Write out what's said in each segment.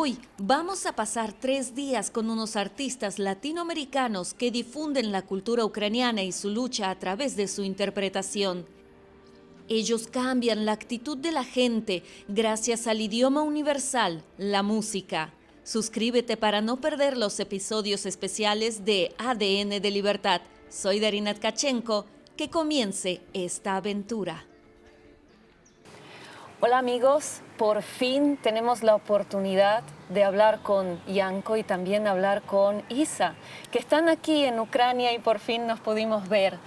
Hoy vamos a pasar 3 días con unos artistas latinoamericanos que difunden la cultura ucraniana y su lucha a través de su interpretación. Ellos cambian la actitud de la gente gracias al idioma universal, la música. Suscríbete para no perder los episodios especiales de ADN de Libertad. Soy Darina Tkachenko. Que comience esta aventura. Hola amigos, por fin tenemos la oportunidad de hablar con Yanko y también hablar con Isa, que están aquí en Ucrania y por fin nos pudimos ver.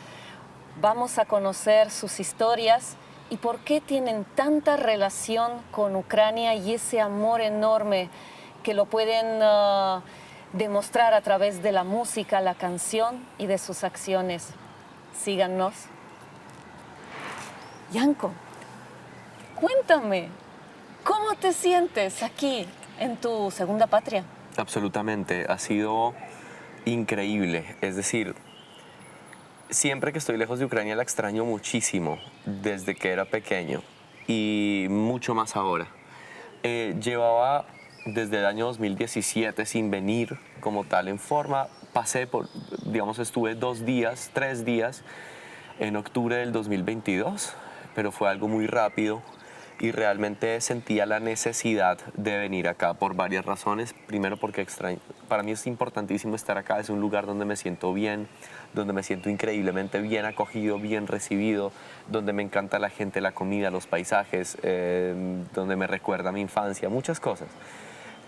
Vamos a conocer sus historias y por qué tienen tanta relación con Ucrania y ese amor enorme que lo pueden demostrar a través de la música, la canción y de sus acciones. Síganos. Yanko, cuéntame, ¿cómo te sientes aquí en tu segunda patria? Absolutamente, ha sido increíble. Es decir, siempre que estoy lejos de Ucrania la extraño muchísimo desde que era pequeño y mucho más ahora. Llevaba desde el año 2017 sin venir como tal en forma. Pasé por, digamos, estuve 2 días, 3 días en octubre del 2022, pero fue algo muy rápido. Y realmente sentía la necesidad de venir acá por varias razones. Primero porque para mí es importantísimo estar acá, es un lugar donde me siento bien, donde me siento increíblemente bien acogido, bien recibido, donde me encanta la gente, la comida, los paisajes, donde me recuerda mi infancia, muchas cosas.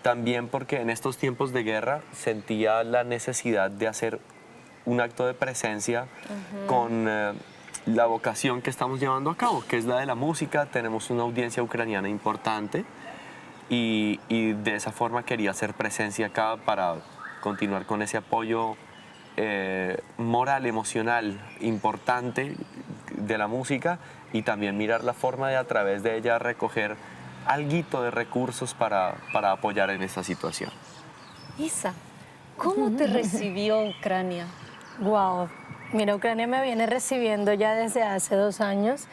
También porque en estos tiempos de guerra sentía la necesidad de hacer un acto de presencia con la vocación que estamos llevando a cabo, que es la de la música. Tenemos una audiencia ucraniana importante y de esa forma quería hacer presencia acá para continuar con ese apoyo moral, emocional importante de la música y también mirar la forma de a través de ella recoger alguito de recursos para apoyar en esta situación. Isa, ¿cómo te recibió Ucrania? Wow, mira, Ucrania me viene recibiendo ya desde hace 2 años.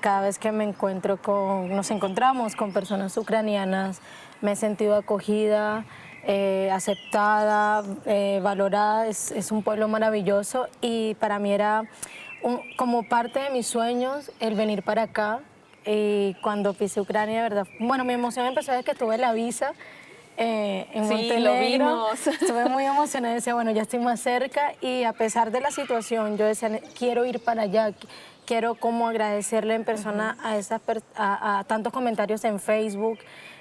Cada vez que nos encontramos con personas ucranianas, me he sentido acogida, aceptada, valorada. Es un pueblo maravilloso y para mí era como parte de mis sueños el venir para acá. Y cuando pisé Ucrania, de verdad, bueno, mi emoción empezó desde que tuve la visa. En Montenegro. Lo vimos. Estuve muy emocionada, decía, bueno, ya estoy más cerca y a pesar de la situación, yo decía, quiero ir para allá, quiero como agradecerle en persona a tantos comentarios en Facebook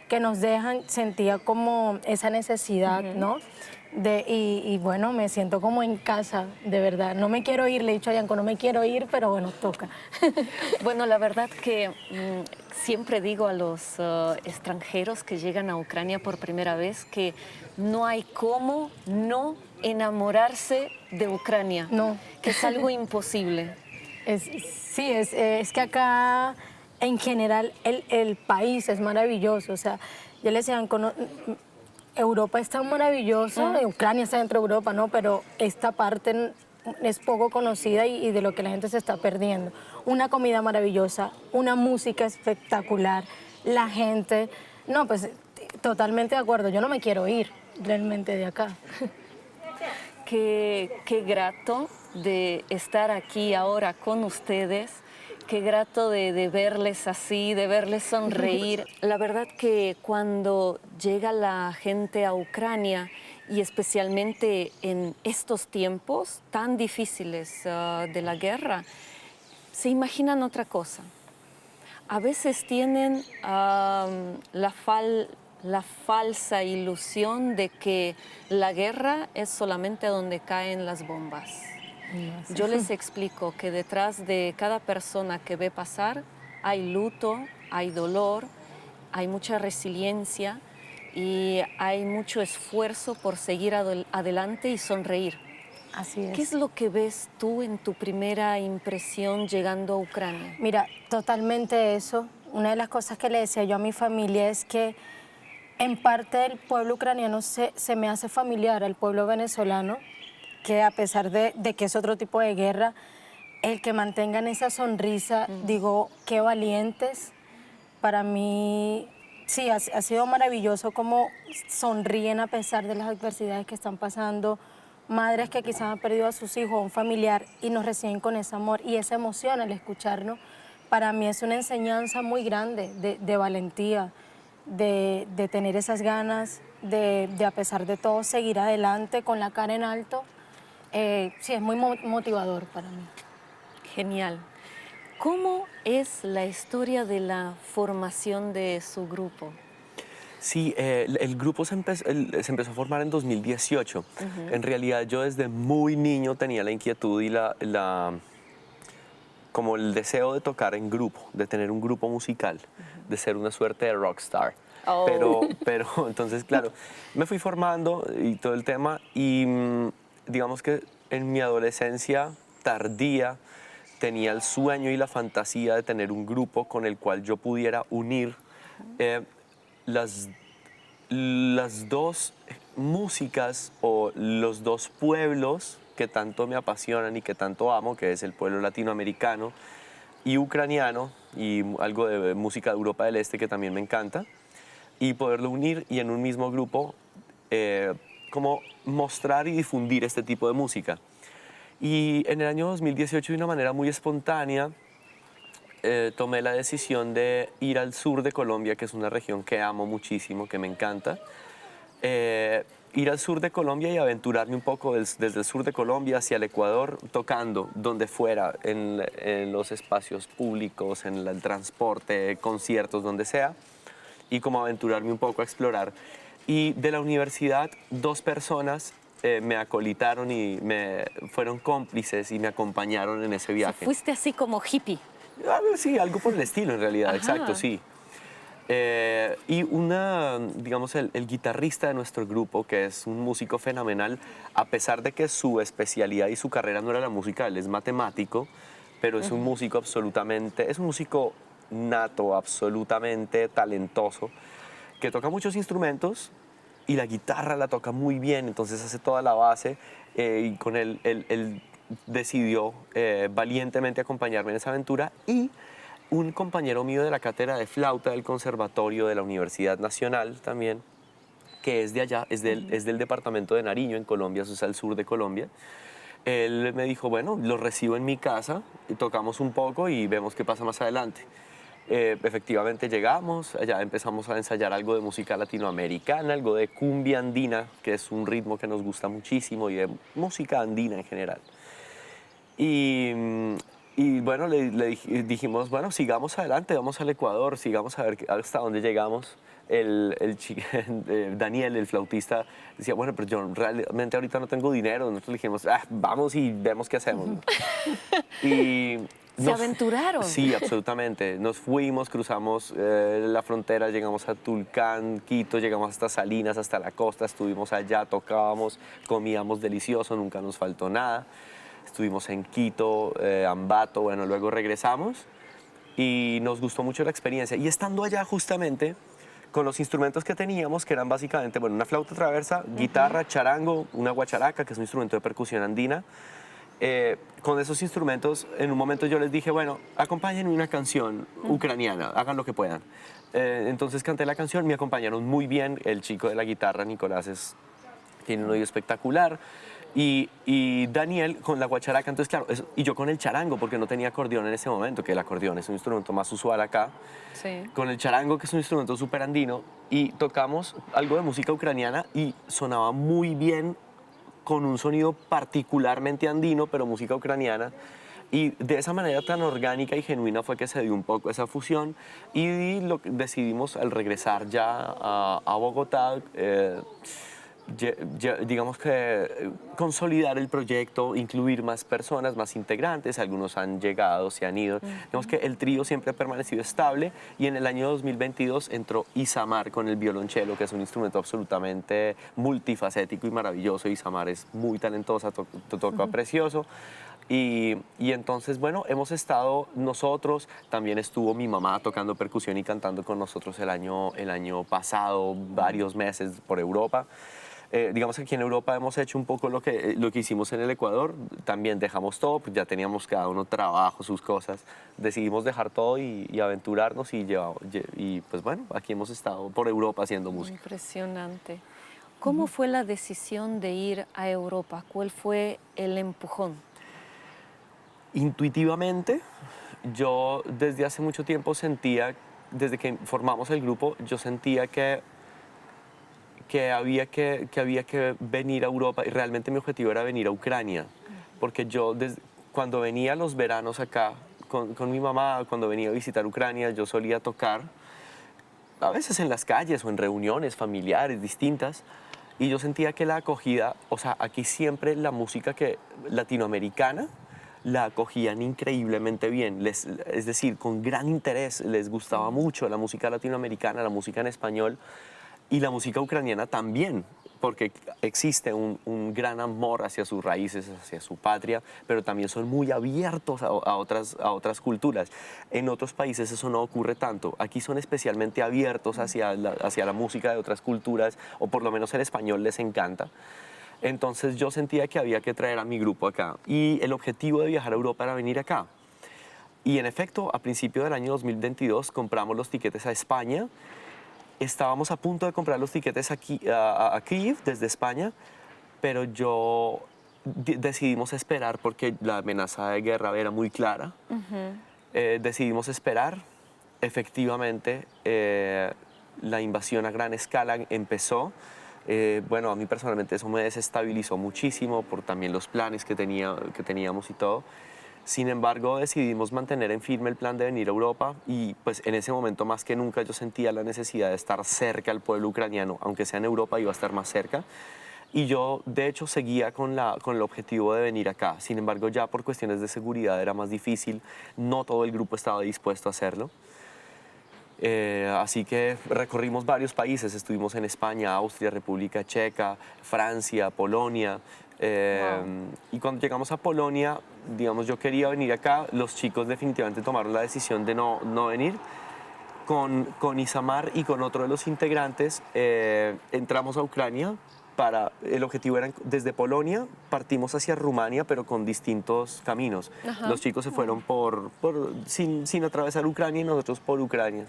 que nos dejan, sentía como esa necesidad, ¿no? Y bueno, me siento como en casa, de verdad. No me quiero ir, le he dicho a Yanko, no me quiero ir, pero bueno, toca. Bueno, la verdad que siempre digo a los extranjeros que llegan a Ucrania por primera vez que no hay cómo no enamorarse de Ucrania, No. que es algo imposible. Sí, es que acá en general el país es maravilloso. O sea, yo le decía, Europa es tan maravilloso, Ucrania está dentro de Europa, ¿no? Pero esta parte es poco conocida y de lo que la gente se está perdiendo. Una comida maravillosa, una música espectacular, la gente. No, pues totalmente de acuerdo. Yo no me quiero ir realmente de acá. Qué grato de estar aquí ahora con ustedes, qué grato de verles así, de verles sonreír. La verdad que cuando llega la gente a Ucrania y especialmente en estos tiempos tan difíciles de la guerra, se imaginan otra cosa. A veces tienen la falsa ilusión de que la guerra es solamente donde caen las bombas. Yo les explico que detrás de cada persona que ve pasar hay luto, hay dolor, hay mucha resiliencia y hay mucho esfuerzo por seguir adelante y sonreír. Así es. ¿Qué es lo que ves tú en tu primera impresión llegando a Ucrania? Mira, totalmente eso. Una de las cosas que le decía yo a mi familia es que en parte del pueblo ucraniano se me hace familiar al pueblo venezolano, que a pesar de que es otro tipo de guerra, el que mantengan esa sonrisa, digo, qué valientes. Para mí Sí, ha sido maravilloso cómo sonríen a pesar de las adversidades que están pasando, madres que quizás han perdido a sus hijos, a un familiar, y nos reciben con ese amor y esa emoción al escucharnos. Para mí es una enseñanza muy grande de valentía, de tener esas ganas, de a pesar de todo seguir adelante con la cara en alto. Sí, es muy motivador para mí. Genial. ¿Cómo es la historia de la formación de su grupo? Sí, el grupo se empezó a formar en 2018. En realidad yo desde muy niño tenía la inquietud y como el deseo de tocar en grupo, de tener un grupo musical, de ser una suerte de rockstar. Oh. Pero entonces, claro, me fui formando y todo el tema y digamos que en mi adolescencia tardía tenía el sueño y la fantasía de tener un grupo con el cual yo pudiera unir las dos músicas o los dos pueblos que tanto me apasionan y que tanto amo, que es el pueblo latinoamericano y ucraniano, y algo de música de Europa del Este que también me encanta, y poderlo unir y en un mismo grupo como mostrar y difundir este tipo de música. Y en el año 2018, de una manera muy espontánea, tomé la decisión de ir al sur de Colombia, que es una región que amo muchísimo, que me encanta. Ir al sur de Colombia y aventurarme un poco desde el sur de Colombia hacia el Ecuador, tocando donde fuera, en los espacios públicos, en el transporte, conciertos, donde sea, y como aventurarme un poco a explorar. Y de la universidad, 2 personas me acolitaron y me fueron cómplices y me acompañaron en ese O sea, viaje. fuiste así como hippie. Sí, algo por el estilo en realidad, Ajá. exacto, sí. Y digamos, el guitarrista de nuestro grupo, que es un músico fenomenal, a pesar de que su especialidad y su carrera no era la música, él es matemático, pero es un músico absolutamente, es un músico nato, absolutamente talentoso, que toca muchos instrumentos y la guitarra la toca muy bien, entonces hace toda la base y con él decidió valientemente acompañarme en esa aventura, y un compañero mío de la cátedra de flauta del Conservatorio de la Universidad Nacional también, que es de allá, es del departamento de Nariño, en Colombia, eso es al sur de Colombia. Él me dijo, bueno, lo recibo en mi casa, y tocamos un poco y vemos qué pasa más adelante. Efectivamente llegamos, allá empezamos a ensayar algo de música latinoamericana, algo de cumbia andina, que es un ritmo que nos gusta muchísimo, y de música andina en general. Y bueno, dijimos, bueno, sigamos adelante, vamos al Ecuador, sigamos a ver hasta dónde llegamos. Daniel, el flautista, decía, bueno, pero yo realmente ahorita no tengo dinero. Nosotros le dijimos, vamos y vemos qué hacemos. Y ¿Se aventuraron? Sí, absolutamente. Nos fuimos, cruzamos la frontera, llegamos a Tulcán, Quito, llegamos hasta Salinas, hasta la costa, estuvimos allá, tocábamos, comíamos delicioso, nunca nos faltó nada. Estuvimos en Quito, Ambato, bueno, luego regresamos y nos gustó mucho la experiencia. Y estando allá justamente, con los instrumentos que teníamos, que eran básicamente, bueno, una flauta traversa, guitarra, charango, una guacharaca, que es un instrumento de percusión andina. Con esos instrumentos, en un momento yo les dije, bueno, acompáñenme una canción ucraniana, hagan lo que puedan. Entonces canté la canción, me acompañaron muy bien. El chico de la guitarra, Nicolás, tiene un oído espectacular. Y Daniel con la guacharaca, entonces claro, y yo con el charango, porque no tenía acordeón en ese momento, que el acordeón es un instrumento más usual acá. Sí. Con el charango, que es un instrumento súper andino, y tocamos algo de música ucraniana y sonaba muy bien, con un sonido particularmente andino, pero música ucraniana. Y de esa manera tan orgánica y genuina fue que se dio un poco esa fusión, y decidimos al regresar ya a Bogotá, digamos que consolidar el proyecto, incluir más personas, más integrantes. Algunos han llegado, se han ido. Digamos que el trío siempre ha permanecido estable, y en el año 2022 entró Isamar con el violonchelo, que es un instrumento absolutamente multifacético y maravilloso. Isamar es muy talentosa, toca precioso. Y entonces, bueno, hemos estado nosotros, también estuvo mi mamá tocando percusión y cantando con nosotros el año pasado, varios meses por Europa. Digamos que aquí en Europa hemos hecho un poco lo que hicimos en el Ecuador. También dejamos todo, pues ya teníamos cada uno trabajo, sus cosas. Decidimos dejar todo y aventurarnos y pues bueno, aquí hemos estado por Europa haciendo música. Impresionante. ¿Cómo fue la decisión de ir a Europa? ¿Cuál fue el empujón? Intuitivamente, yo desde hace mucho tiempo sentía, desde que formamos el grupo, yo sentía que había que venir a Europa y realmente mi objetivo era venir a Ucrania, porque yo cuando venía los veranos acá con mi mamá, cuando venía a visitar Ucrania, yo solía tocar, a veces en las calles o en reuniones familiares distintas, y yo sentía que la acogida, o sea, aquí siempre la música latinoamericana la acogían increíblemente bien, es decir, con gran interés, les gustaba mucho la música latinoamericana, la música en español, y la música ucraniana también, porque existe un gran amor hacia sus raíces, hacia su patria, pero también son muy abiertos a otras culturas. En otros países eso no ocurre tanto. Aquí son especialmente abiertos hacia la música de otras culturas, o por lo menos el español les encanta. Entonces yo sentía que había que traer a mi grupo acá. Y el objetivo de viajar a Europa era venir acá. Y en efecto, a principio del año 2022 compramos los tiquetes a España. Estábamos a punto de comprar los tiquetes aquí, a Kyiv desde España, pero decidimos esperar porque la amenaza de guerra era muy clara. Decidimos esperar. Efectivamente, la invasión a gran escala empezó. Bueno, a mí personalmente eso me desestabilizó muchísimo por también los planes que teníamos y todo. Sin embargo, decidimos mantener en firme el plan de venir a Europa y pues en ese momento más que nunca yo sentía la necesidad de estar cerca al pueblo ucraniano, aunque sea en Europa iba a estar más cerca. Y yo de hecho seguía con el objetivo de venir acá. Sin embargo, ya por cuestiones de seguridad era más difícil, no todo el grupo estaba dispuesto a hacerlo. Así que recorrimos varios países, estuvimos en España, Austria, República Checa, Francia, Polonia. Y cuando llegamos a Polonia, digamos, yo quería venir acá, los chicos definitivamente tomaron la decisión de no venir. Con Isamar y con otro de los integrantes entramos a Ucrania. El objetivo era desde Polonia, partimos hacia Rumania, pero con distintos caminos. Ajá. Los chicos se fueron sin atravesar Ucrania y nosotros por Ucrania,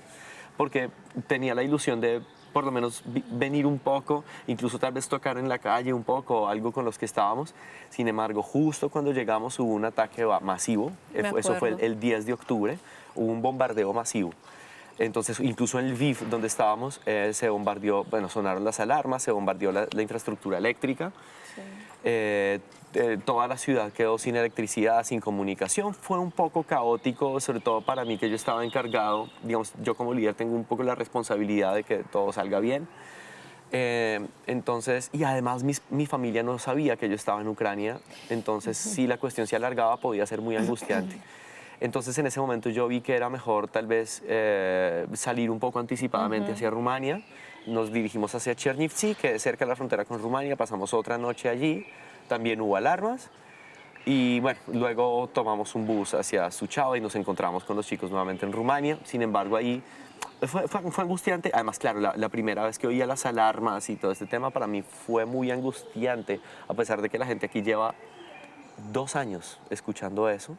porque tenía la ilusión de por lo menos venir un poco, incluso tal vez tocar en la calle un poco o algo con los que estábamos. Sin embargo, justo cuando llegamos hubo un ataque masivo, eso fue el 10 de octubre, hubo un bombardeo masivo. Entonces, incluso en Lviv, donde estábamos, se bombardeó, bueno, sonaron las alarmas, se bombardeó la infraestructura eléctrica. Sí. Toda la ciudad quedó sin electricidad, sin comunicación. Fue un poco caótico, sobre todo para mí, que yo estaba encargado, digamos, yo como líder tengo un poco la responsabilidad de que todo salga bien. Entonces, y además mi familia no sabía que yo estaba en Ucrania, entonces si la cuestión se alargaba podía ser muy angustiante. Entonces en ese momento yo vi que era mejor tal vez salir un poco anticipadamente hacia Rumania. Nos dirigimos hacia Chernivtsi, que es cerca de la frontera con Rumania, pasamos otra noche allí, también hubo alarmas. Y bueno, luego tomamos un bus hacia Suchava y nos encontramos con los chicos nuevamente en Rumania. Sin embargo, ahí fue angustiante. Además, claro, la primera vez que oía las alarmas y todo este tema para mí fue muy angustiante, a pesar de que la gente aquí lleva 2 años escuchando eso.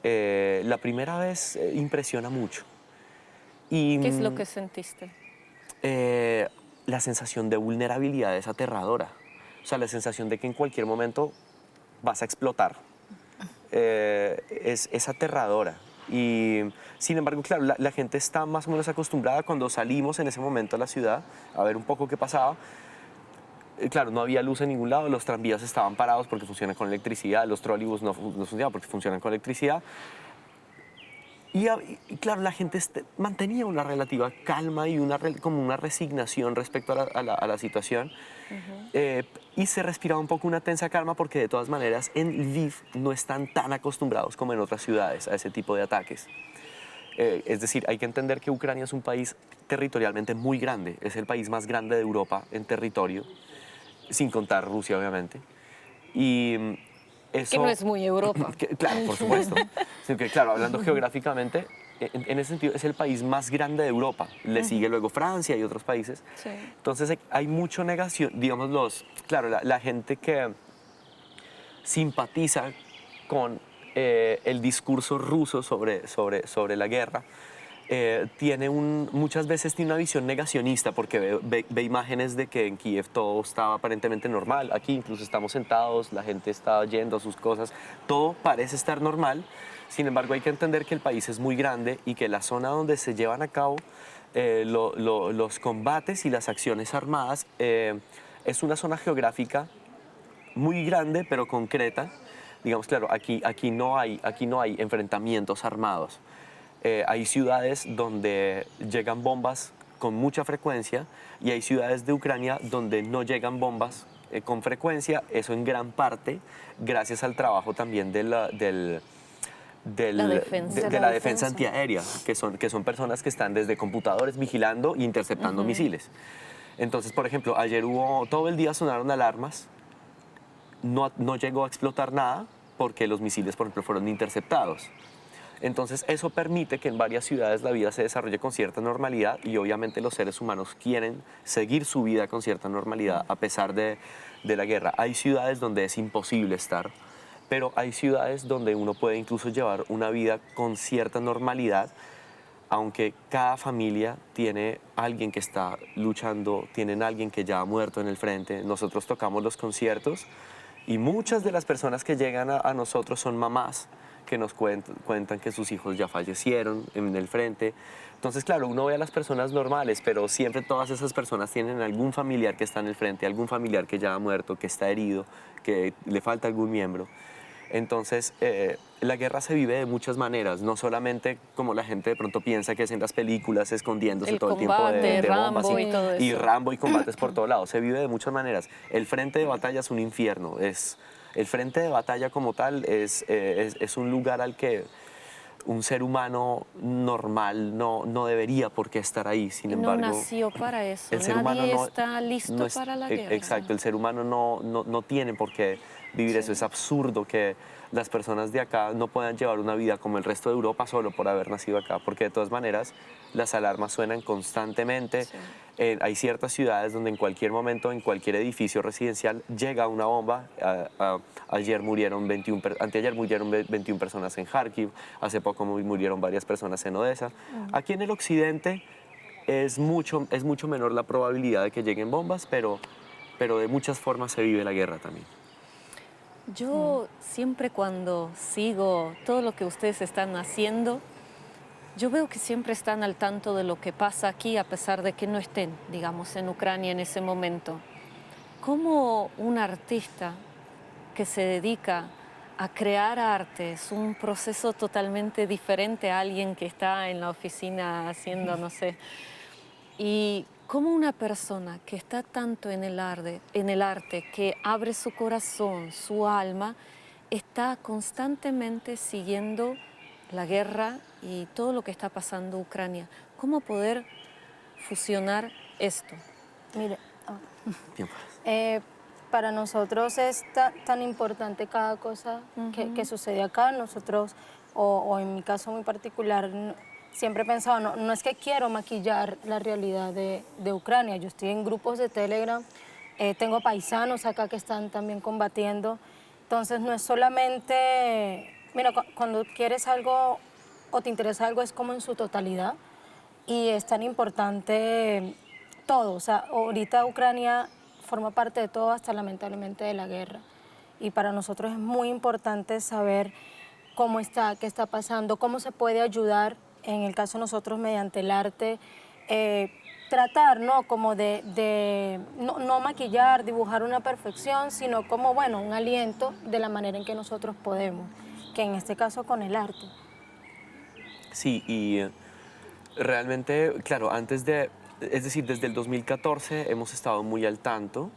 La primera vez impresiona mucho. Y, ¿qué es lo que sentiste? La sensación de vulnerabilidad es aterradora. O sea, la sensación de que en cualquier momento vas a explotar. Es aterradora. Y sin embargo, claro, la gente está más o menos acostumbrada cuando salimos en ese momento a la ciudad a ver un poco qué pasaba. Claro, no había luz en ningún lado, los tranvías estaban parados porque funcionan con electricidad, los trolleybús no funcionaban porque funcionan con electricidad. Y claro, la gente mantenía una relativa calma y como una resignación respecto a la situación. Y se respiraba un poco una tensa calma porque de todas maneras en Lviv no están tan acostumbrados como en otras ciudades a ese tipo de ataques. Es decir, hay que entender que Ucrania es un país territorialmente muy grande, es el país más grande de Europa en territorio, sin contar Rusia obviamente. Y eso, que no es muy Europa. claro, por supuesto. Claro, hablando geográficamente, en ese sentido es el país más grande de Europa. Le sigue luego Francia y otros países. Sí. Entonces hay mucha negación, digamos, claro, la gente que simpatiza con el discurso ruso sobre la guerra, muchas veces tiene una visión negacionista porque ve imágenes de que en Kiev todo estaba aparentemente normal. Aquí incluso estamos sentados, la gente está yendo a sus cosas, todo parece estar normal. Sin embargo, hay que entender que el país es muy grande y que la zona donde se llevan a cabo los combates y las acciones armadas es una zona geográfica muy grande pero concreta. Digamos, claro, aquí no hay enfrentamientos armados. Hay ciudades donde llegan bombas con mucha frecuencia y hay ciudades de Ucrania donde no llegan bombas con frecuencia. Eso en gran parte gracias al trabajo también de la defensa antiaérea, que son personas que están desde computadores vigilando e interceptando misiles. Entonces, por ejemplo, ayer todo el día sonaron alarmas, no llegó a explotar nada porque los misiles, por ejemplo, fueron interceptados. Entonces, eso permite que en varias ciudades la vida se desarrolle con cierta normalidad y obviamente los seres humanos quieren seguir su vida con cierta normalidad a pesar de la guerra. Hay ciudades donde es imposible estar, pero hay ciudades donde uno puede incluso llevar una vida con cierta normalidad, aunque cada familia tiene alguien que está luchando, tienen alguien que ya ha muerto en el frente. Nosotros tocamos los conciertos y muchas de las personas que llegan a nosotros son mamás que nos cuentan que sus hijos ya fallecieron en el frente. Entonces, claro, uno ve a las personas normales, pero siempre todas esas personas tienen algún familiar que está en el frente, algún familiar que ya ha muerto, que está herido, que le falta algún miembro. Entonces, la guerra se vive de muchas maneras, no solamente como la gente de pronto piensa que es en las películas escondiéndose todo el tiempo de bombas Rambo y todo eso. y Rambo y combates por todos lados. Se vive de muchas maneras. El frente de batalla es un infierno. El frente de batalla como tal es un lugar al que un ser humano normal no debería por qué estar ahí. Sin embargo, no nació para eso. el ser humano Nadie está listo es- para la guerra. Exacto, el ser humano no tiene por qué vivir eso. Es absurdo que las personas de acá no puedan llevar una vida como el resto de Europa solo por haber nacido acá, porque de todas maneras las alarmas suenan constantemente. Sí. Hay ciertas ciudades donde en cualquier momento, en cualquier edificio residencial, llega una bomba. Anteayer murieron 21 personas en Kharkiv, hace poco murieron varias personas en Odessa. Aquí en el occidente es mucho menor la probabilidad de que lleguen bombas, pero de muchas formas se vive la guerra también. Yo siempre cuando sigo todo lo que ustedes están haciendo, yo veo que siempre están al tanto de lo que pasa aquí a pesar de que no estén, digamos, en Ucrania en ese momento. ¿Cómo un artista que se dedica a crear arte es un proceso totalmente diferente a alguien que está en la oficina haciendo, no sé? Y cómo una persona que está tanto en el arte, que abre su corazón, su alma, está constantemente siguiendo la guerra y todo lo que está pasando en Ucrania. ¿Cómo poder fusionar esto? Mire, Tiempo. para nosotros es tan importante cada cosa que sucede acá. Nosotros, o en mi caso muy particular, siempre he pensado, no es que quiero maquillar la realidad de Ucrania. Yo estoy en grupos de Telegram, tengo paisanos acá que están también combatiendo. Entonces no es solamente, mira, cuando quieres algo o te interesa algo es como en su totalidad y es tan importante todo. O sea, ahorita Ucrania forma parte de todo, hasta lamentablemente de la guerra. Y para nosotros es muy importante saber cómo está, qué está pasando, cómo se puede ayudar, en el caso de nosotros mediante el arte, tratar, ¿no? Como no maquillar, dibujar una perfección, sino como, bueno, un aliento de la manera en que nosotros podemos, que en este caso con el arte. Sí, y realmente, claro, es decir, desde el 2014 hemos estado muy al tanto.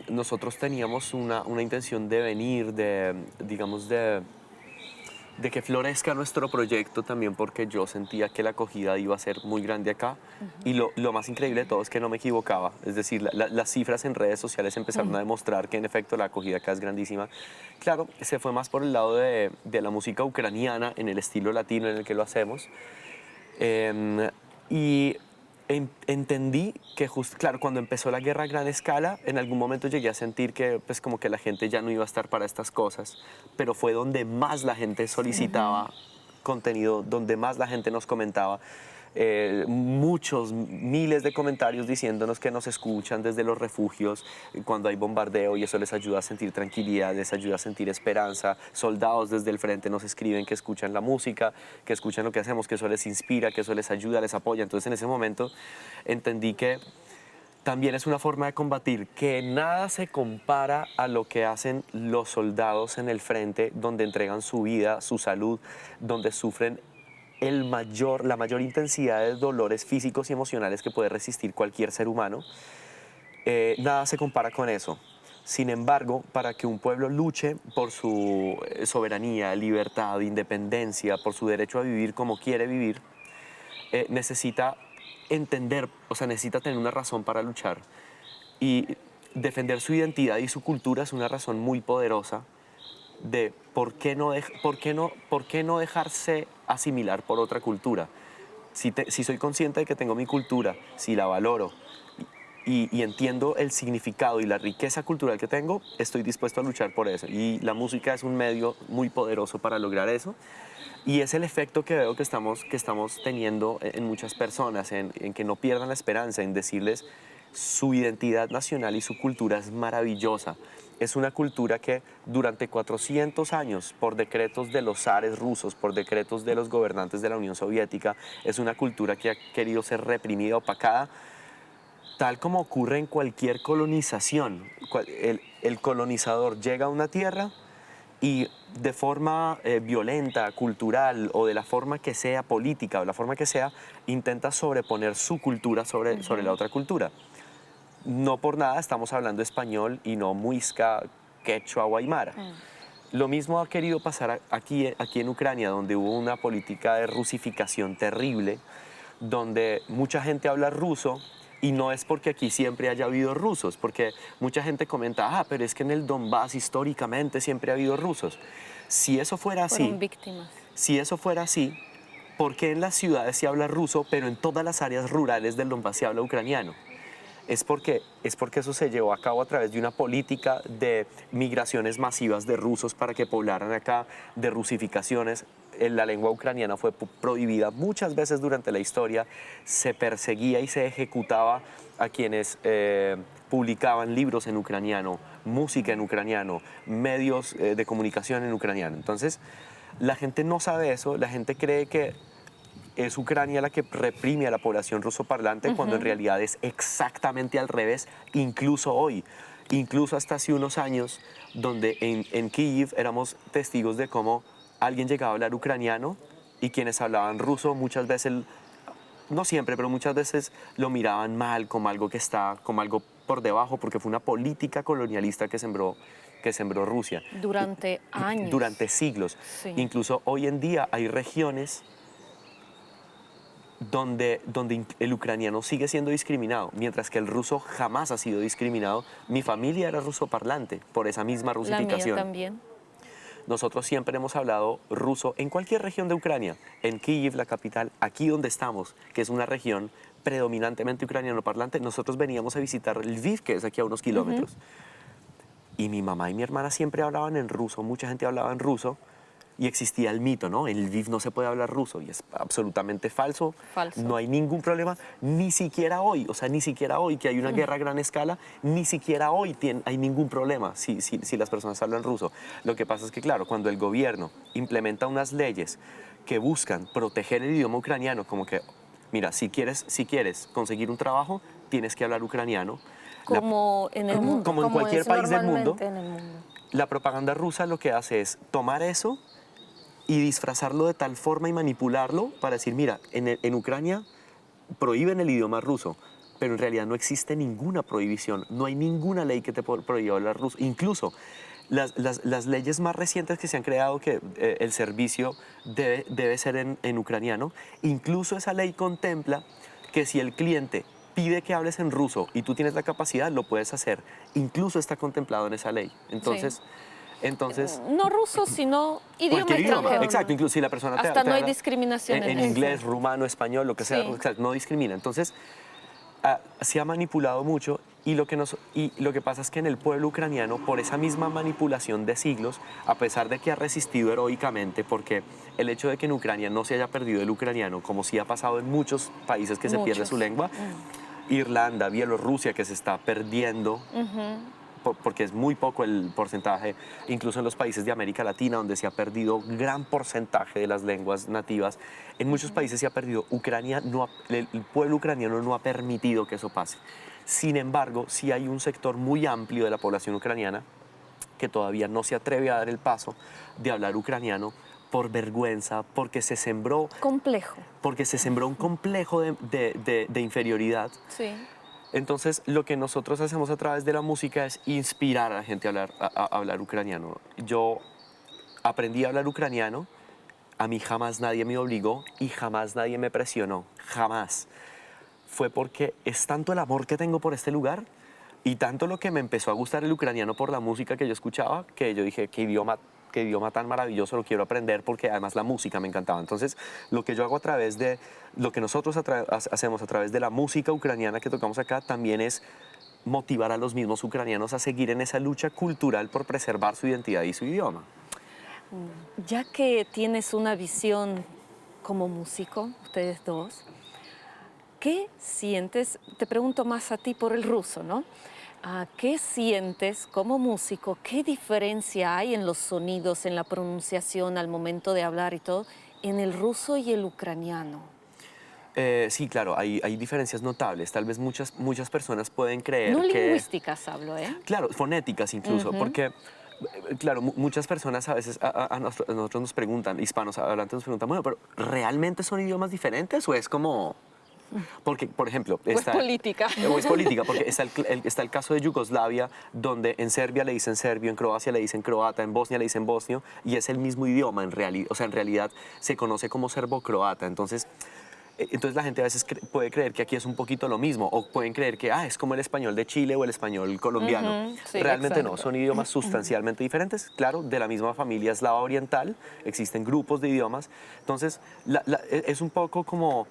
Nosotros teníamos una intención de venir, digamos, de de que florezca nuestro proyecto también, porque yo sentía que la acogida iba a ser muy grande acá. Y lo más increíble de todo es que no me equivocaba. Es decir, las cifras en redes sociales empezaron a demostrar que en efecto la acogida acá es grandísima. Claro, se fue más por el lado de la música ucraniana, en el estilo latino en el que lo hacemos. Y entendí que justo, claro, cuando empezó la guerra a gran escala, en algún momento llegué a sentir que pues como que la gente ya no iba a estar para estas cosas, pero fue donde más la gente solicitaba contenido, donde más la gente nos comentaba. Muchos, miles de comentarios diciéndonos que nos escuchan desde los refugios cuando hay bombardeo y eso les ayuda a sentir tranquilidad, les ayuda a sentir esperanza. Soldados desde el frente nos escriben que escuchan la música, que escuchan lo que hacemos, que eso les inspira, que eso les ayuda, les apoya. Entonces en ese momento entendí que también es una forma de combatir, que nada se compara a lo que hacen los soldados en el frente, donde entregan su vida, su salud, donde sufren la mayor intensidad de dolores físicos y emocionales que puede resistir cualquier ser humano. Nada se compara con eso. Sin embargo, para que un pueblo luche por su soberanía, libertad, independencia, por su derecho a vivir como quiere vivir, necesita entender, o sea, necesita tener una razón para luchar. Y defender su identidad y su cultura es una razón muy poderosa de por qué no dejarse asimilar por otra cultura. Si soy consciente de que tengo mi cultura, si la valoro y entiendo el significado y la riqueza cultural que tengo, estoy dispuesto a luchar por eso. Y la música es un medio muy poderoso para lograr eso. Y es el efecto que veo que estamos teniendo en muchas personas, en que no pierdan la esperanza, en decirles su identidad nacional y su cultura es maravillosa. Es una cultura que durante 400 años, por decretos de los zares rusos, por decretos de los gobernantes de la Unión Soviética, es una cultura que ha querido ser reprimida, opacada, tal como ocurre en cualquier colonización. El colonizador llega a una tierra y de forma violenta, cultural o de la forma que sea, política o la forma que sea, intenta sobreponer su cultura sobre la otra cultura. No por nada estamos hablando español y no muisca, quechua o aymara. Lo mismo ha querido pasar aquí en Ucrania, donde hubo una política de rusificación terrible, donde mucha gente habla ruso y no es porque aquí siempre haya habido rusos, porque mucha gente comenta, pero es que en el Donbass históricamente siempre ha habido rusos. Si eso fuera así, Fueron víctimas. Si eso fuera así, ¿por qué en las ciudades se habla ruso, pero en todas las áreas rurales del Donbass se habla ucraniano? Es porque eso se llevó a cabo a través de una política de migraciones masivas de rusos para que poblaran acá, de rusificaciones. La lengua ucraniana fue prohibida muchas veces durante la historia, se perseguía y se ejecutaba a quienes publicaban libros en ucraniano, música en ucraniano, medios de comunicación en ucraniano. Entonces, la gente no sabe eso, la gente cree que es Ucrania la que reprime a la población rusoparlante, cuando en realidad es exactamente al revés, incluso hoy. Incluso hasta hace unos años, donde en Kyiv éramos testigos de cómo alguien llegaba a hablar ucraniano y quienes hablaban ruso muchas veces, no siempre, pero muchas veces lo miraban mal, como algo como algo por debajo, porque fue una política colonialista que sembró Rusia. Durante años. Durante siglos. Sí. Incluso hoy en día hay regiones donde el ucraniano sigue siendo discriminado, mientras que el ruso jamás ha sido discriminado. Mi familia era rusoparlante por esa misma rusificación. La mía también. Nosotros siempre hemos hablado ruso en cualquier región de Ucrania, en Kyiv, la capital, aquí donde estamos, que es una región predominantemente ucraniano parlante. Nosotros veníamos a visitar Lviv, que es aquí a unos kilómetros. Y mi mamá y mi hermana siempre hablaban en ruso, mucha gente hablaba en ruso. Y existía el mito, ¿no? En Lviv no se puede hablar ruso, y es absolutamente falso. Falso. No hay ningún problema, ni siquiera hoy, o sea, ni siquiera hoy que hay una guerra a gran escala, ni siquiera hoy hay ningún problema si las personas hablan ruso. Lo que pasa es que, claro, cuando el gobierno implementa unas leyes que buscan proteger el idioma ucraniano, como que, mira, si quieres conseguir un trabajo, tienes que hablar ucraniano. Como en el mundo. Como en cualquier país del mundo. En el mundo. La propaganda rusa lo que hace es tomar eso y disfrazarlo de tal forma y manipularlo para decir, mira, en Ucrania prohíben el idioma ruso, pero en realidad no existe ninguna prohibición, no hay ninguna ley que te prohíba hablar ruso. Incluso las leyes más recientes que se han creado, que el servicio debe ser en ucraniano, incluso esa ley contempla que si el cliente pide que hables en ruso y tú tienes la capacidad, lo puedes hacer. Incluso está contemplado en esa ley. Entonces, no ruso, sino idioma cualquier extranjero. Exacto, incluso si la persona Hasta no hay habla discriminación en eso. inglés, rumano, español, lo que sea, Sí. exacto, no discrimina. Entonces, se ha manipulado mucho y lo que pasa es que en el pueblo ucraniano, por esa misma manipulación de siglos, a pesar de que ha resistido heroicamente, porque el hecho de que en Ucrania no se haya perdido el ucraniano, como sí ha pasado en muchos países que se pierde su lengua, Irlanda, Bielorrusia, que se está perdiendo, porque es muy poco el porcentaje, incluso en los países de América Latina, donde se ha perdido gran porcentaje de las lenguas nativas, en muchos países se ha perdido. Ucrania el pueblo ucraniano no ha permitido que eso pase. Sin embargo, sí hay un sector muy amplio de la población ucraniana que todavía no se atreve a dar el paso de hablar ucraniano por vergüenza, porque se sembró un complejo de inferioridad. Sí. Entonces, lo que nosotros hacemos a través de la música es inspirar a la gente a hablar ucraniano. Yo aprendí a hablar ucraniano, a mí jamás nadie me obligó y jamás nadie me presionó, jamás. Fue porque es tanto el amor que tengo por este lugar y tanto lo que me empezó a gustar el ucraniano por la música que yo escuchaba, que yo dije, qué idioma tan maravilloso, lo quiero aprender porque además la música me encantaba. Entonces, lo que yo hago lo que nosotros hacemos a través de la música ucraniana que tocamos acá, también es motivar a los mismos ucranianos a seguir en esa lucha cultural por preservar su identidad y su idioma. Ya que tienes una visión como músico, ustedes dos, ¿qué sientes? Te pregunto más a ti por el ruso, ¿no? ¿Qué sientes como músico? ¿Qué diferencia hay en los sonidos, en la pronunciación al momento de hablar y todo, en el ruso y el ucraniano? Sí, claro, hay diferencias notables. Tal vez muchas personas pueden creer No que... lingüísticas hablo, ¿eh? Claro, fonéticas incluso, porque, claro, muchas personas a veces a nosotros nos preguntan, hispanos hablantes nos preguntan, bueno, pero ¿realmente son idiomas diferentes o es como...? Porque, por ejemplo... O es política. O es política, porque está el caso de Yugoslavia, donde en Serbia le dicen serbio, en Croacia le dicen croata, en Bosnia le dicen bosnio, y es el mismo idioma en realidad. O sea, en realidad se conoce como serbo-croata. Entonces la gente a veces puede creer que aquí es un poquito lo mismo, o pueden creer que es como el español de Chile o el español colombiano. Sí, Realmente no, exacto. son idiomas sustancialmente diferentes. Claro, de la misma familia eslava oriental, existen grupos de idiomas. Entonces, es un poco como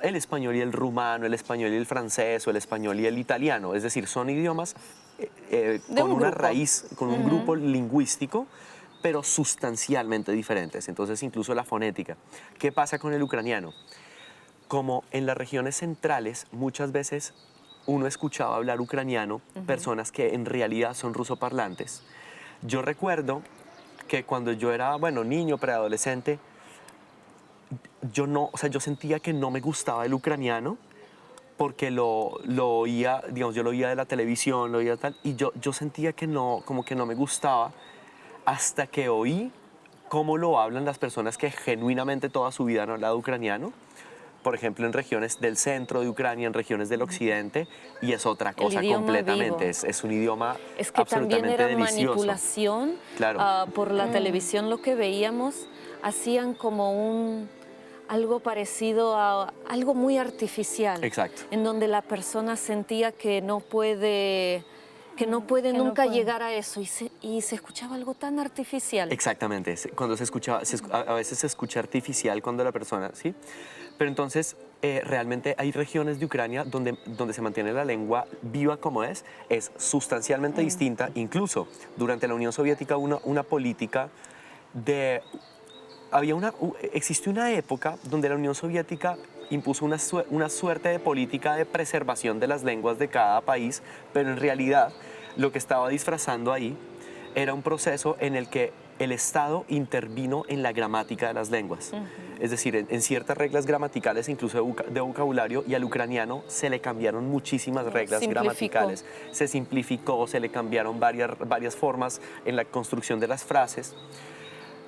el español y el rumano, el español y el francés, o el español y el italiano. Es decir, son idiomas con una raíz, con un grupo lingüístico, pero sustancialmente diferentes. Entonces, incluso la fonética. ¿Qué pasa con el ucraniano? Como en las regiones centrales, muchas veces uno escuchaba hablar ucraniano, personas que en realidad son rusoparlantes. Yo recuerdo que cuando yo era, niño, preadolescente, yo sentía que no me gustaba el ucraniano porque lo oía, digamos, yo lo oía de la televisión, lo oía tal, y yo sentía que como que no me gustaba hasta que oí cómo lo hablan las personas que genuinamente toda su vida han hablado ucraniano, por ejemplo, en regiones del centro de Ucrania, en regiones del occidente, y es otra cosa completamente, es un idioma es que también absolutamente era delicioso. manipulación. Claro. Por la televisión lo que veíamos, hacían como algo parecido a algo muy artificial. Exacto. En donde la persona sentía que no puede nunca llegar a eso y se escuchaba algo tan artificial. Exactamente, cuando se escucha, a veces se escucha artificial cuando la persona, ¿sí? Pero entonces, realmente hay regiones de Ucrania donde se mantiene la lengua viva como es sustancialmente distinta. Incluso durante la Unión Soviética una política de... Existió una época donde la Unión Soviética impuso una suerte de política de preservación de las lenguas de cada país, pero en realidad lo que estaba disfrazando ahí era un proceso en el que el Estado intervino en la gramática de las lenguas. Es decir, en ciertas reglas gramaticales, incluso de vocabulario, y al ucraniano se le cambiaron muchísimas reglas gramaticales. Se simplificó, se le cambiaron varias formas en la construcción de las frases.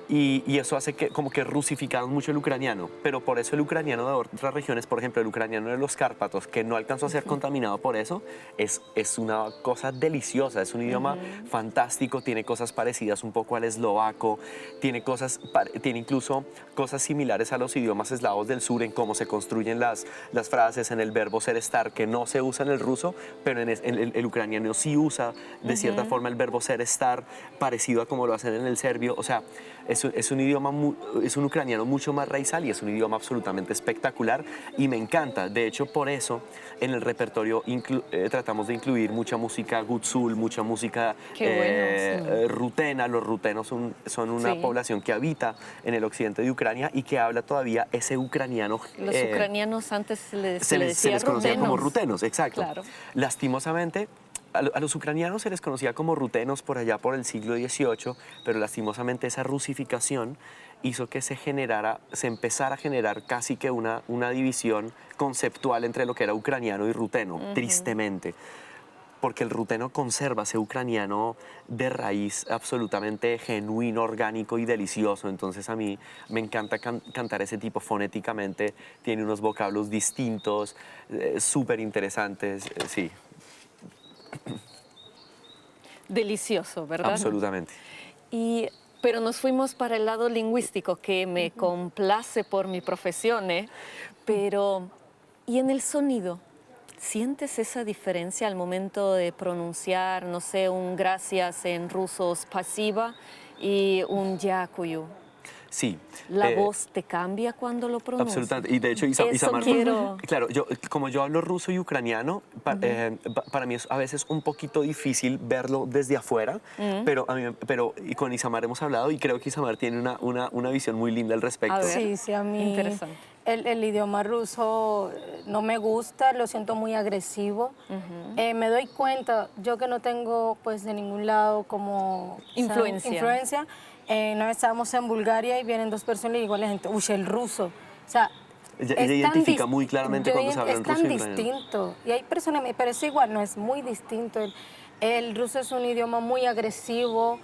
y eso hace que como que rusificamos mucho el ucraniano, pero por eso el ucraniano de otras regiones, por ejemplo, el ucraniano de los Cárpatos, que no alcanzó a ser contaminado por eso, es una cosa deliciosa, es un idioma fantástico, tiene cosas parecidas un poco al eslovaco, tiene incluso cosas similares a los idiomas eslavos del sur en cómo se construyen las frases, en el verbo ser estar, que no se usa en el ruso, pero el ucraniano sí usa de cierta forma el verbo ser estar, parecido a como lo hacen en el serbio, o sea, es un idioma, es un ucraniano mucho más raizal y es un idioma absolutamente espectacular y me encanta. De hecho, por eso en el repertorio tratamos de incluir mucha música gutsul, mucha música rutena. Los rutenos son una población que habita en el occidente de Ucrania y que habla todavía ese ucraniano. Los ucranianos antes se les se les conocía como rutenos, exacto. Claro. Lastimosamente, a los ucranianos se les conocía como rutenos por allá por el siglo XVIII, pero lastimosamente esa rusificación hizo que se empezara a generar casi que una división conceptual entre lo que era ucraniano y ruteno, tristemente. Porque el ruteno conserva ese ucraniano de raíz absolutamente genuino, orgánico y delicioso. Entonces a mí me encanta cantar ese tipo fonéticamente. Tiene unos vocablos distintos, súper interesantes, sí. Delicioso, ¿verdad? Absolutamente. Pero nos fuimos para el lado lingüístico, que me complace por mi profesión, ¿eh? Pero, ¿y en el sonido? ¿Sientes esa diferencia al momento de pronunciar, no sé, un gracias en ruso pasiva y un yakuyu? Sí. ¿La voz te cambia cuando lo pronuncias? Absolutamente. Y de hecho, Eso Isamar, quiero. claro, como yo hablo ruso y ucraniano, para mí es a veces un poquito difícil verlo desde afuera, pero y con Isamar hemos hablado y creo que Isamar tiene una visión muy linda al respecto. A ver. Sí, a mí Interesante. el idioma ruso no me gusta, lo siento muy agresivo. Me doy cuenta, yo que no tengo pues de ningún lado como influencia. Una vez estábamos en Bulgaria y vienen dos personas y digo a la gente, uy, el ruso. O sea, Ella identifica muy claramente cuando se habla en ruso. Es tan distinto. Y hay personas, pero es igual, no es muy distinto. El ruso es un idioma muy agresivo.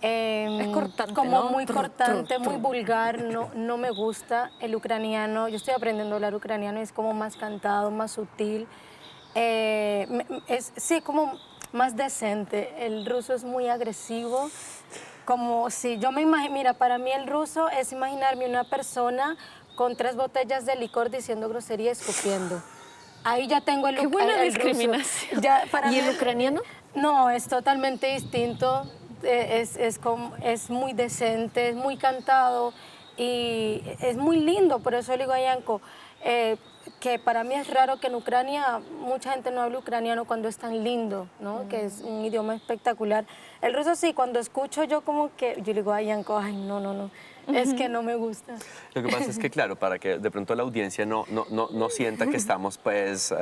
Es cortante, como ¿no? muy cortante, muy vulgar, no me gusta. El ucraniano, yo estoy aprendiendo a hablar ucraniano, es como más cantado, más sutil, sí, como más decente. El ruso es muy agresivo, como si yo me imagino, mira, para mí el ruso es imaginarme una persona con 3 botellas de licor diciendo grosería, escupiendo. Ahí ya tengo el Qué buena el discriminación. ruso. Ya, para ¿Y mí el ucraniano? No, es totalmente distinto. Es muy decente, es muy cantado y es muy lindo. Por eso le digo a Yanko que para mí es raro que en Ucrania mucha gente no hable ucraniano cuando es tan lindo, ¿no? Que es un idioma espectacular. El ruso sí, cuando escucho yo como que, yo le digo a Yanko, ay, no, es que no me gusta. Lo que pasa es que, claro, para que de pronto la audiencia no sienta que estamos, pues,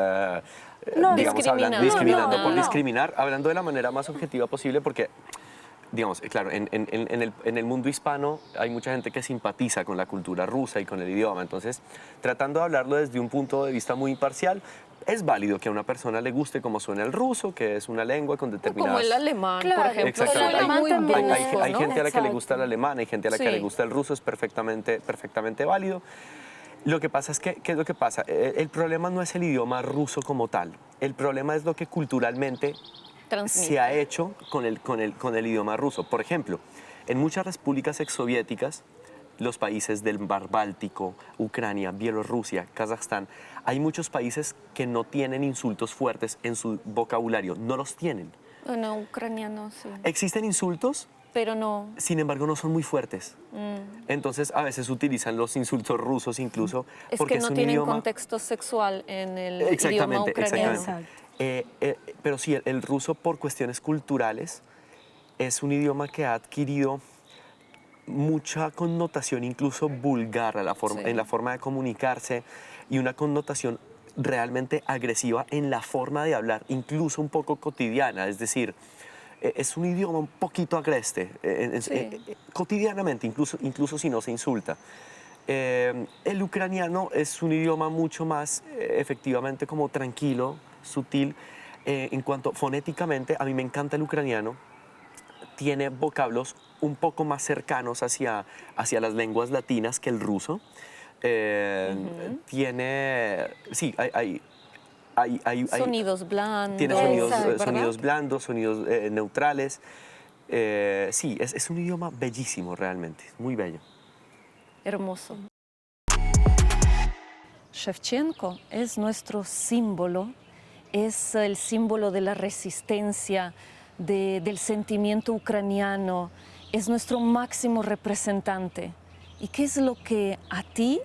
digamos, discriminando por discriminar, hablando de la manera más objetiva posible, porque, digamos, claro, en el mundo hispano hay mucha gente que simpatiza con la cultura rusa y con el idioma, entonces, tratando de hablarlo desde un punto de vista muy imparcial, es válido que a una persona le guste cómo suena el ruso, que es una lengua con determinadas... Como el alemán, Claro, por ejemplo. Exactamente. Suena muy brusco, Hay ¿no? gente a la que le Exacto. gusta el alemán, hay gente a la que Sí. le gusta el ruso, es perfectamente válido. Lo que pasa es que, ¿qué es lo que pasa? El problema no es el idioma ruso como tal, el problema es lo que culturalmente Transmite. se ha hecho con el idioma ruso. Por ejemplo, en muchas repúblicas exsoviéticas, los países del Mar Báltico, Ucrania, Bielorrusia, Kazajstán, hay muchos países que no tienen insultos fuertes en su vocabulario, no los tienen. Bueno, ucraniano, sí. Existen insultos, Pero no. sin embargo no son muy fuertes. Entonces a veces utilizan los insultos rusos incluso Es porque que no es un tienen idioma... contexto sexual en el idioma Exactamente, ucraniano. exactamente. Pero sí, el ruso por cuestiones culturales es un idioma que ha adquirido mucha connotación incluso vulgar en la forma de comunicarse y una connotación realmente agresiva en la forma de hablar, incluso un poco cotidiana, es decir, es un idioma un poquito agreste, cotidianamente, incluso si no se insulta. El ucraniano es un idioma mucho más efectivamente como tranquilo, sutil. En cuanto fonéticamente, a mí me encanta el ucraniano. tiene vocablos un poco más cercanos hacia las lenguas latinas que el ruso. Tiene, sí, hay Sonidos blandos. tiene sonidos, Exacto. sonidos blandos, sonidos neutrales. Sí, es un idioma bellísimo realmente, muy bello. Hermoso. Shevchenko es nuestro símbolo, es el símbolo de la resistencia, del sentimiento ucraniano, es nuestro máximo representante. ¿Y qué es lo que a ti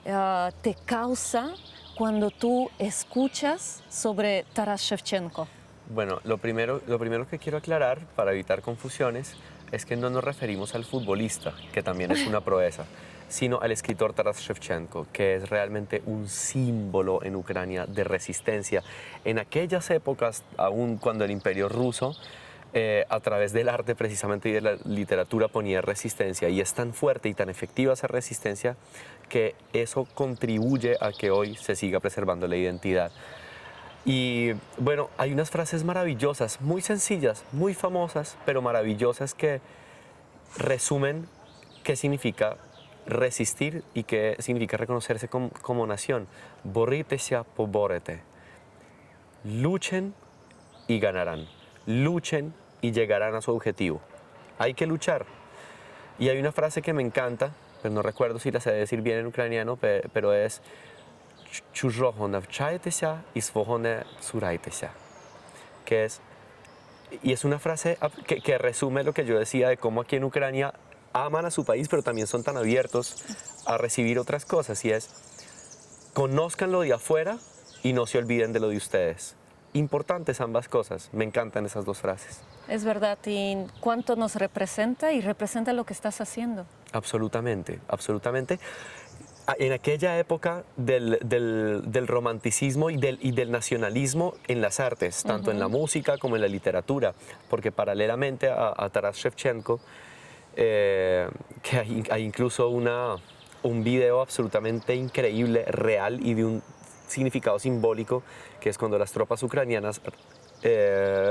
te causa cuando tú escuchas sobre Taras Shevchenko? Bueno, lo primero que quiero aclarar para evitar confusiones es que no nos referimos al futbolista, que también es una proeza, sino al escritor Taras Shevchenko, que es realmente un símbolo en Ucrania de resistencia. En aquellas épocas, aún cuando el Imperio ruso, a través del arte precisamente y de la literatura ponía resistencia, y es tan fuerte y tan efectiva esa resistencia que eso contribuye a que hoy se siga preservando la identidad. Y bueno, hay unas frases maravillosas, muy sencillas, muy famosas, pero maravillosas, que resumen qué significa resistir y qué significa reconocerse como nación. Boritesia poborete. Luchen y ganarán. Luchen y llegarán a su objetivo. Hay que luchar. Y hay una frase que me encanta, pero no recuerdo si la sé decir bien en ucraniano, pero es «Чужого навчайтеся і свого не цурайтеся», que es, y es una frase que resume lo que yo decía de cómo aquí en Ucrania aman a su país, pero también son tan abiertos a recibir otras cosas, y es: conózcan lo de afuera y no se olviden de lo de ustedes. Importantes ambas cosas, me encantan esas dos frases. Es verdad, y cuánto nos representa y representa lo que estás haciendo. Absolutamente, absolutamente. En aquella época del romanticismo y del nacionalismo en las artes, tanto en la música como en la literatura, porque paralelamente a Taras Shevchenko, que hay incluso un video absolutamente increíble, real y de un significado simbólico, que es cuando las tropas ucranianas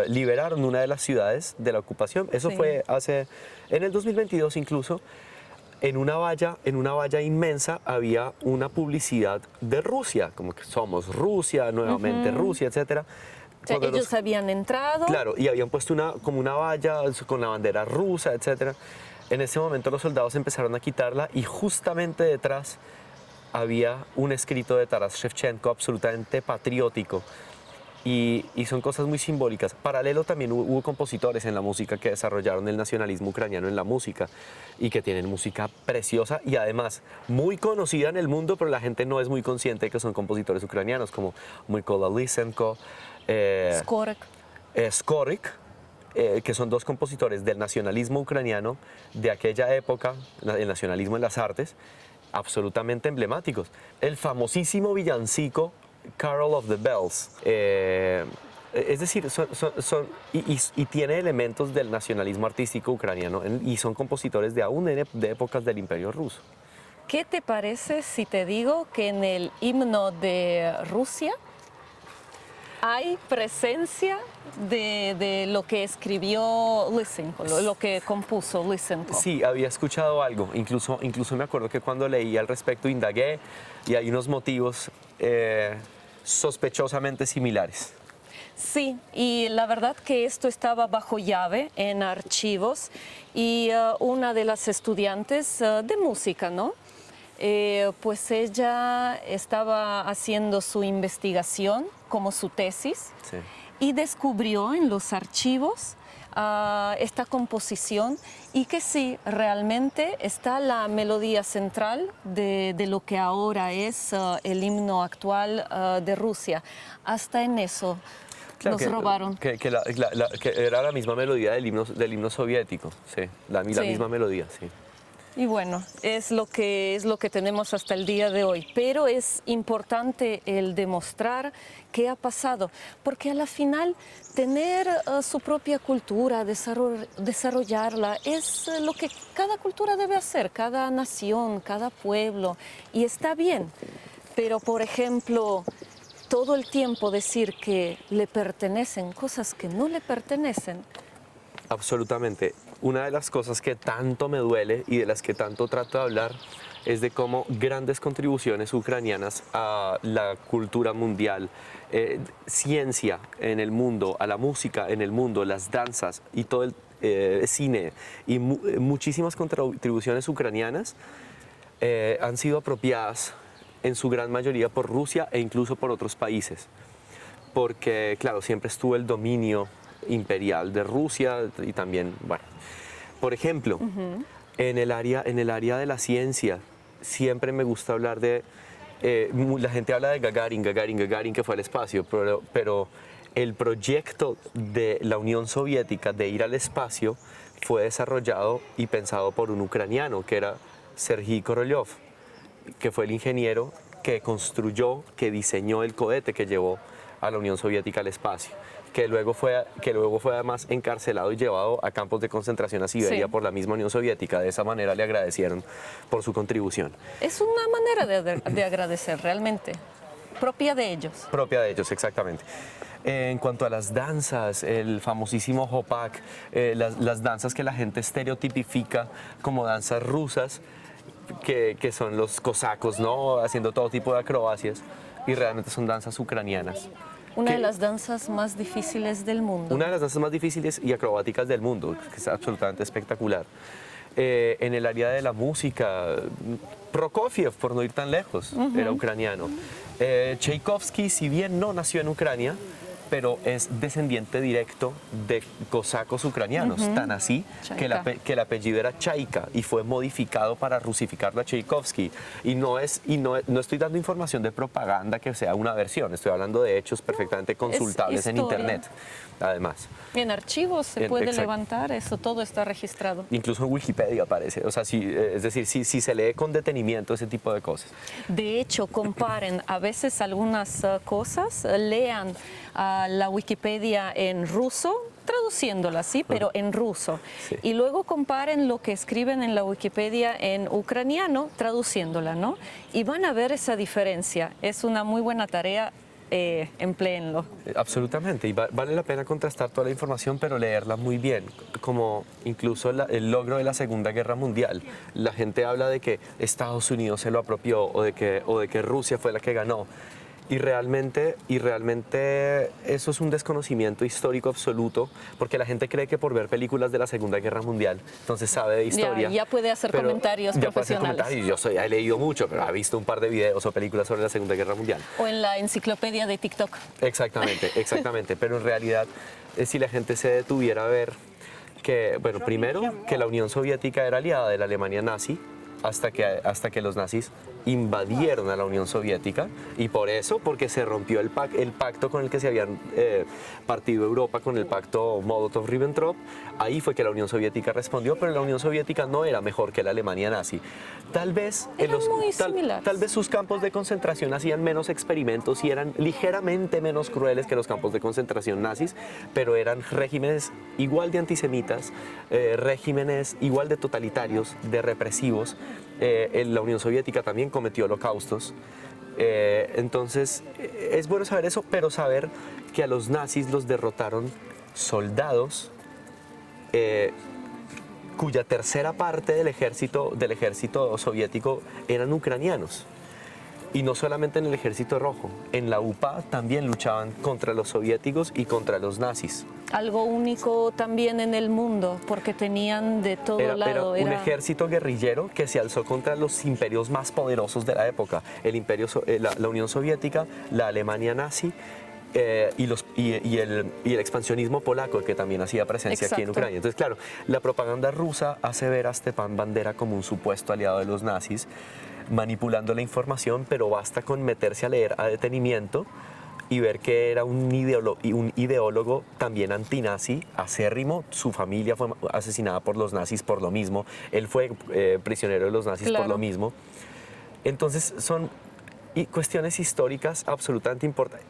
liberaron una de las ciudades de la ocupación. Eso Sí. fue en el 2022 incluso. En una valla inmensa había una publicidad de Rusia, como que somos Rusia, nuevamente Rusia, etc. O sea, ellos habían entrado. Claro, y habían puesto como una valla con la bandera rusa, etc. En ese momento los soldados empezaron a quitarla, y justamente detrás había un escrito de Taras Shevchenko absolutamente patriótico. Y son cosas muy simbólicas. Paralelo también hubo compositores en la música que desarrollaron el nacionalismo ucraniano en la música y que tienen música preciosa y además muy conocida en el mundo, pero la gente no es muy consciente de que son compositores ucranianos, como Mykola Lysenko, Skorik, que son dos compositores del nacionalismo ucraniano de aquella época, el nacionalismo en las artes, absolutamente emblemáticos. El famosísimo villancico Carol of the Bells. Es decir, y tiene elementos del nacionalismo artístico ucraniano, y son compositores de aún de épocas del Imperio ruso. ¿Qué te parece si te digo que en el himno de Rusia hay presencia de lo que escribió Lysenko, lo que compuso Lysenko? Sí, había escuchado algo. Incluso me acuerdo que cuando leí al respecto indagué, y hay unos motivos sospechosamente similares. Sí, y la verdad que esto estaba bajo llave en archivos, y una de las estudiantes de música, ¿no? Pues ella estaba haciendo su investigación como su tesis, Sí. y descubrió en los archivos esta composición, y que sí, realmente está la melodía central de lo que ahora es el himno actual de Rusia. Hasta en eso Claro, nos robaron. Que era la misma melodía del himno soviético, sí, la Sí. misma melodía, sí. Y bueno, es lo que tenemos hasta el día de hoy. Pero es importante el demostrar qué ha pasado, porque a la final tener su propia cultura, desarrollarla, es lo que cada cultura debe hacer, cada nación, cada pueblo, y está bien. Pero, por ejemplo, todo el tiempo decir que le pertenecen cosas que no le pertenecen, absolutamente. Una de las cosas que tanto me duele y de las que tanto trato de hablar es de cómo grandes contribuciones ucranianas a la cultura mundial, ciencia en el mundo, a la música en el mundo, las danzas y todo el cine y muchísimas contribuciones ucranianas han sido apropiadas en su gran mayoría por Rusia e incluso por otros países. Porque, claro, siempre estuvo el dominio imperial de Rusia y también, bueno, por ejemplo, en el área de la ciencia, siempre me gusta hablar de, la gente habla de Gagarin que fue al espacio, pero el proyecto de la Unión Soviética de ir al espacio fue desarrollado y pensado por un ucraniano, que era Sergei Korolev, que fue el ingeniero que construyó, que diseñó el cohete que llevó a la Unión Soviética al espacio, que luego fue además encarcelado y llevado a campos de concentración a Siberia por la misma Unión Soviética. De esa manera le agradecieron por su contribución. Es una manera de agradecer realmente, propia de ellos. Propia de ellos, exactamente. En cuanto a las danzas, el famosísimo Hopak, las danzas que la gente estereotipifica como danzas rusas, que son los cosacos, ¿no? Haciendo todo tipo de acrobacias, y realmente son danzas ucranianas. Una de las danzas más difíciles del mundo. Una de las danzas más difíciles y acrobáticas del mundo, que es absolutamente espectacular. En el área de la música, Prokofiev, por no ir tan lejos, era ucraniano. Tchaikovsky, si bien no nació en Ucrania, pero es descendiente directo de cosacos ucranianos, tan así que el apellido era Chaika y fue modificado para rusificarlo a Tchaikovsky. Y no estoy dando información de propaganda que sea una versión, estoy hablando de hechos perfectamente consultables en internet, además. En archivos se puede exacto. levantar, eso todo está registrado. Incluso en Wikipedia aparece, o sea, es decir, si se lee con detenimiento ese tipo de cosas. De hecho, comparen a veces algunas cosas, lean la Wikipedia en ruso, traduciéndola, sí, pero en ruso. Sí. Y luego comparen lo que escriben en la Wikipedia en ucraniano, traduciéndola, ¿no? Y van a ver esa diferencia. Es una muy buena tarea. Empleenlo. Absolutamente, y vale la pena contrastar toda la información, pero leerla muy bien, como incluso el logro de la Segunda Guerra Mundial. La gente habla de que Estados Unidos se lo apropió o de que Rusia fue la que ganó. Y realmente eso es un desconocimiento histórico absoluto, porque la gente cree que por ver películas de la Segunda Guerra Mundial, entonces sabe de historia. Ya puede hacer comentarios profesionales. Yo he leído mucho, pero he visto un par de videos o películas sobre la Segunda Guerra Mundial. O en la enciclopedia de TikTok. Exactamente. Pero en realidad, si la gente se detuviera a ver que, bueno, primero, que la Unión Soviética era aliada de la Alemania nazi, hasta que los nazis invadieron a la Unión Soviética, y porque se rompió el pacto con el que se habían partido Europa, con el pacto Molotov-Ribbentrop. Ahí fue que la Unión Soviética respondió, pero la Unión Soviética no era mejor que la Alemania nazi. Tal vez sus campos de concentración hacían menos experimentos y eran ligeramente menos crueles que los campos de concentración nazis, pero eran regímenes igual de antisemitas, regímenes igual de totalitarios, de represivos. La Unión Soviética también cometió holocaustos. Entonces, es bueno saber eso, pero saber que a los nazis los derrotaron soldados cuya tercera parte del ejército soviético eran ucranianos. Y no solamente en el Ejército Rojo, en la UPA también luchaban contra los soviéticos y contra los nazis. Algo único también en el mundo, porque tenían de todo lado. Era un ejército guerrillero que se alzó contra los imperios más poderosos de la época, la Unión Soviética, la Alemania nazi, y el expansionismo polaco, que también hacía presencia aquí en Ucrania. Entonces, claro, la propaganda rusa hace ver a Stepan Bandera como un supuesto aliado de los nazis, manipulando la información, pero basta con meterse a leer a detenimiento y ver que era un ideólogo también antinazi, acérrimo. Su familia fue asesinada por los nazis por lo mismo. Él fue prisionero de los nazis por lo mismo. Entonces son cuestiones históricas absolutamente importantes.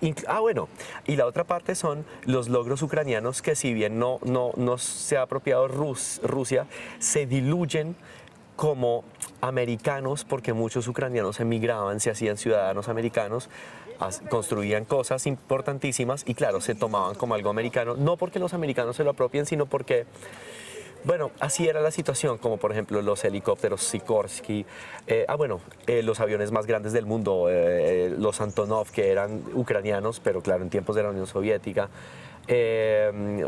Y la otra parte son los logros ucranianos, que si bien no se ha apropiado Rusia, se diluyen como americanos, porque muchos ucranianos emigraban, se hacían ciudadanos americanos construían cosas importantísimas y claro, se tomaban como algo americano, no porque los americanos se lo apropien, sino porque, bueno, así era la situación, como por ejemplo los helicópteros Sikorsky, los aviones más grandes del mundo, los Antonov, que eran ucranianos, pero claro, en tiempos de la Unión Soviética.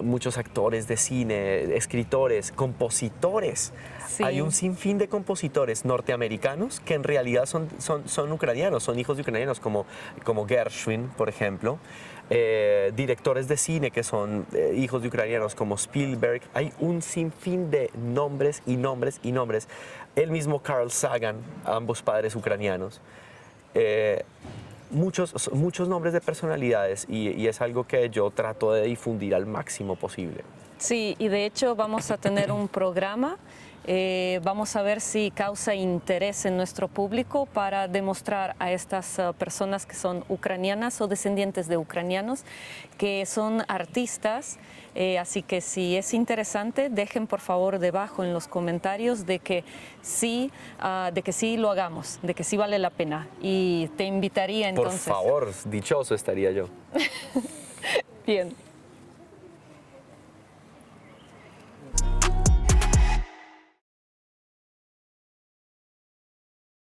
Muchos actores de cine, escritores, compositores. Sí. Hay un sinfín de compositores norteamericanos que en realidad son ucranianos, son hijos de ucranianos, como Gershwin, por ejemplo. Directores de cine que son hijos de ucranianos, como Spielberg. Hay un sinfín de nombres y nombres y nombres. El mismo Carl Sagan, ambos padres ucranianos. Muchos nombres de personalidades y es algo que yo trato de difundir al máximo posible. Sí, y de hecho vamos a tener un programa, vamos a ver si causa interés en nuestro público para demostrar a estas personas que son ucranianas o descendientes de ucranianos, que son artistas. Así que si es interesante, dejen por favor debajo en los comentarios de que sí lo hagamos, de que sí vale la pena. Y te invitaría entonces. Por favor, dichoso estaría yo. Bien.